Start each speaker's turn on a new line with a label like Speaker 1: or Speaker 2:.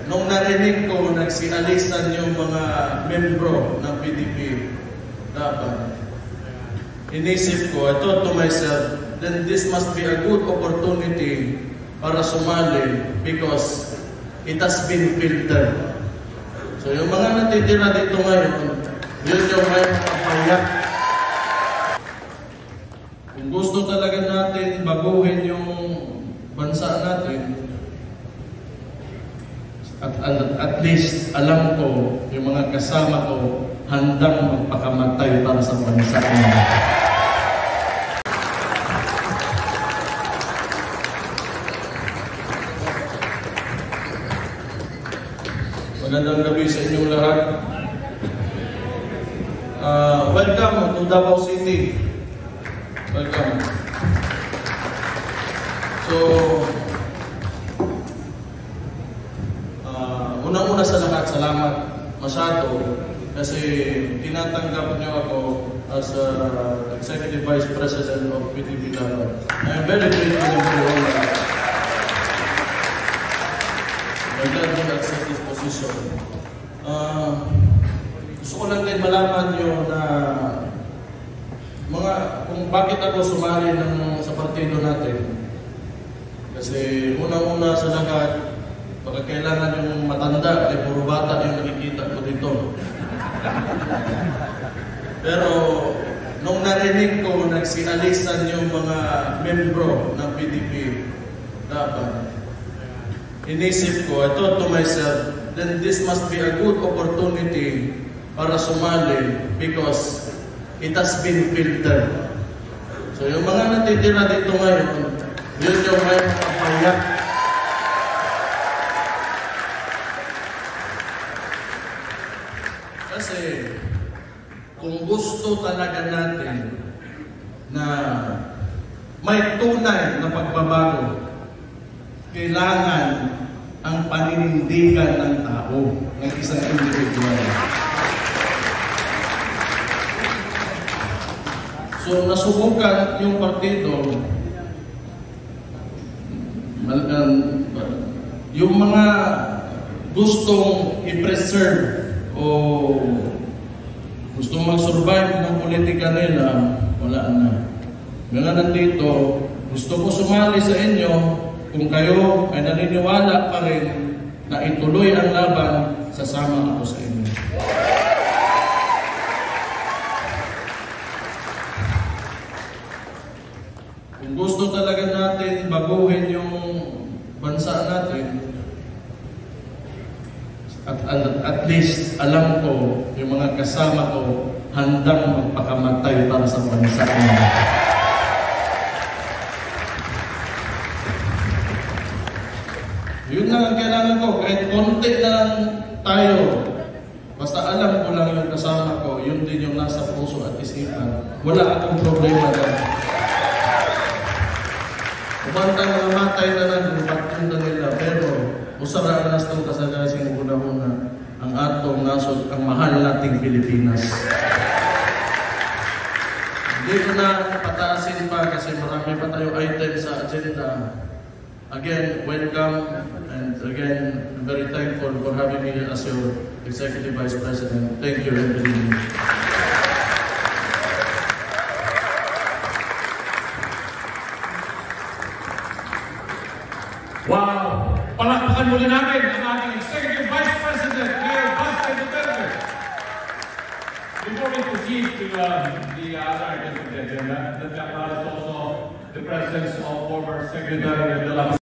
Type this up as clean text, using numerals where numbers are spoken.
Speaker 1: nung narinig ko nagsialisan yung mga membro ng PDP dapat, inisip ko, I thought to myself, then this must be a good opportunity para sumali because it has been filtered. So yung mga natitira dito ngayon, yun yung may kapayak. Kung gusto talaga natin baguhin yung bansa natin, at least alam ko, yung mga kasama ko, handang magpakamatay para sa bansa natin. Magandang gabi sa inyong lahat. Welcome to Davao City. Welcome. So, unang-una sa lahat, salamat masyado kasi tinatanggap niyo ako as Executive Vice President of PDP Davao. I am very grateful for all that. I'm glad to accept this position. Gusto ko lang din malaman nyo na kung bakit ako sumali sa partido natin. Kasi unang-una sa lahat, baka kailangan yung matanda, ay puro bata yung nakikita ko dito. Pero nung narinig ko nagsialisan yung mga membro ng PDP dapat, inisip ko, I thought to myself, then this must be a good opportunity para sumali because it has been filtered. So yung mga natitira dito ngayon, yun yung may kapayak. Kasi kung gusto talaga natin na may tunay na pagbabago, kailangan ang paninindigan ng tao, ng isang individual. So, nasubukan yung partido, yung mga gustong i-preserve o gustong mag-survive ng politika nila, wala na. Mga nandito, gusto ko sumali sa inyo kung kayo ay naniniwala pa rin na ituloy ang laban, sasama ako sa inyo. Kung gusto talaga natin baguhin yung bansa natin, at least alam ko, yung mga kasama ko, handang magpakamatay para sa bansa natin. Yun lang ang kailangan ko. Kahit konti lang tayo, basta alam ko lang yung kasama ko, yun din yung nasa puso at isipan. Wala akong problema doon. Kumantang namatay na lang yung pagpunta nila, pero usaraan nas itong kasagasin una-una ang atong nasod, ang mahal nating Pilipinas. Hindi ko na pataasin pa kasi marami pa tayo item sa agenda. Again, welcome, and again, I'm very thankful for having me as your Executive Vice President. Thank you, everybody.
Speaker 2: Wow! Palakpakan muli natin ang ating Executive Vice President, Mayor Basti Duterte. Before we proceed to the other items of the agenda, let's acknowledge also the presence of former Secretary of the